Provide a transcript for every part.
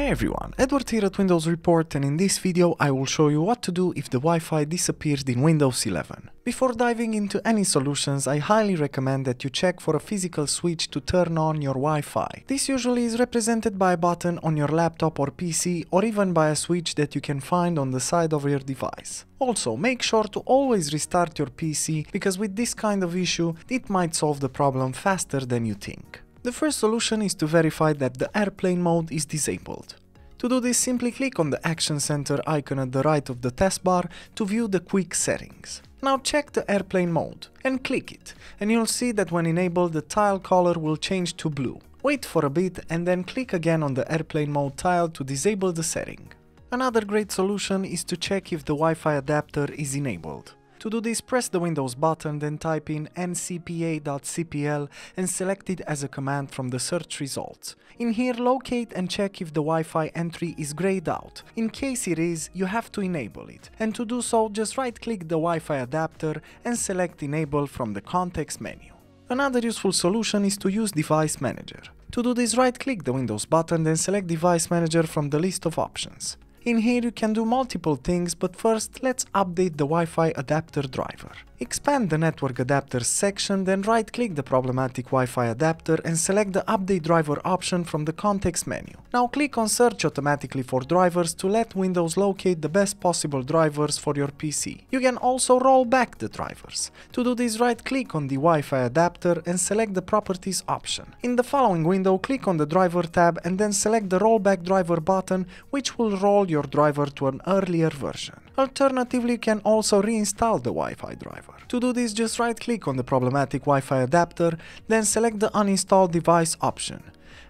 Hi everyone, Edward here at Windows Report, and in this video I will show you what to do if the Wi-Fi disappeared in Windows 11. Before diving into any solutions, I highly recommend that you check for a physical switch to turn on your Wi-Fi. This usually is represented by a button on your laptop or PC, or even by a switch that you can find on the side of your device. Also, make sure to always restart your PC, because with this kind of issue, it might solve the problem faster than you think. The first solution is to verify that the airplane mode is disabled. To do this, simply click on the Action Center icon at the right of the taskbar to view the quick settings. Now check the airplane mode and click it, and you'll see that when enabled the tile color will change to blue. Wait for a bit and then click again on the airplane mode tile to disable the setting. Another great solution is to check if the Wi-Fi adapter is enabled. To do this, press the Windows button, then type in ncpa.cpl and select it as a command from the search results. In here, locate and check if the Wi-Fi entry is grayed out. In case it is, you have to enable it. And to do so, just right-click the Wi-Fi adapter and select Enable from the context menu. Another useful solution is to use Device Manager. To do this, right-click the Windows button, then select Device Manager from the list of options. In here you can do multiple things, but first let's update the Wi-Fi adapter driver. Expand the network adapters section, then right-click the problematic Wi-Fi adapter and select the Update Driver option from the context menu. Now click on Search automatically for drivers to let Windows locate the best possible drivers for your PC. You can also roll back the drivers. To do this, right-click on the Wi-Fi adapter and select the Properties option. In the following window, click on the Driver tab and then select the Rollback Driver button, which will roll your driver to an earlier version. Alternatively, you can also reinstall the Wi-Fi driver. To do this, just right-click on the problematic Wi-Fi adapter, then select the Uninstall Device option.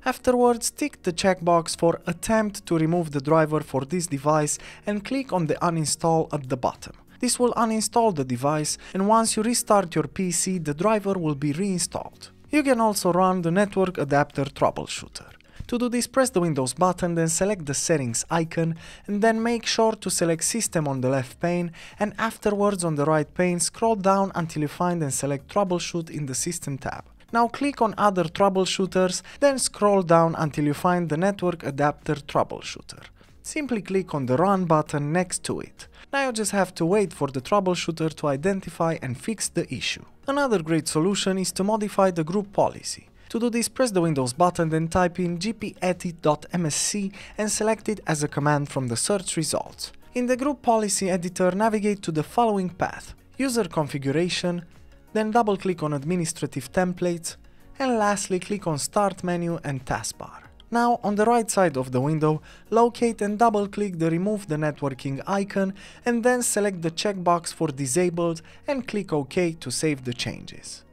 Afterwards, tick the checkbox for Attempt to remove the driver for this device and click on the Uninstall at the bottom. This will uninstall the device, and once you restart your PC, the driver will be reinstalled. You can also run the Network Adapter Troubleshooter. To do this, press the Windows button, then select the Settings icon, and then make sure to select System on the left pane, and afterwards on the right pane scroll down until you find and select Troubleshoot in the System tab. Now click on Other Troubleshooters, then scroll down until you find the Network Adapter Troubleshooter. Simply click on the Run button next to it. Now you just have to wait for the troubleshooter to identify and fix the issue. Another great solution is to modify the group policy. To do this, press the Windows button, then type in gpedit.msc and select it as a command from the search results. In the Group Policy Editor, navigate to the following path: User Configuration, then double-click on Administrative Templates, and lastly click on Start menu and Taskbar. Now, on the right side of the window, locate and double-click the Remove the Networking icon, and then select the checkbox for Disabled and click OK to save the changes.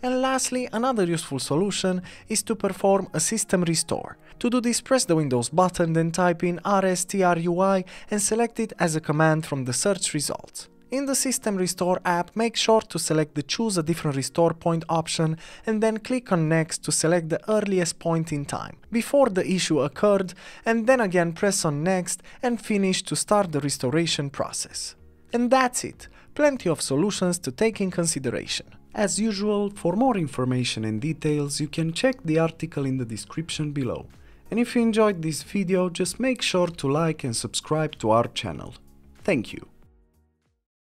And lastly, another useful solution is to perform a system restore. To do this, press the Windows button, then type in rstrui and select it as a command from the search results. In the System Restore app, make sure to select the Choose a different restore point option and then click on Next to select the earliest point in time, before the issue occurred, and then again press on Next and Finish to start the restoration process. And that's it! Plenty of solutions to take in consideration. As usual, for more information and details, you can check the article in the description below. And if you enjoyed this video, just make sure to like and subscribe to our channel. Thank you.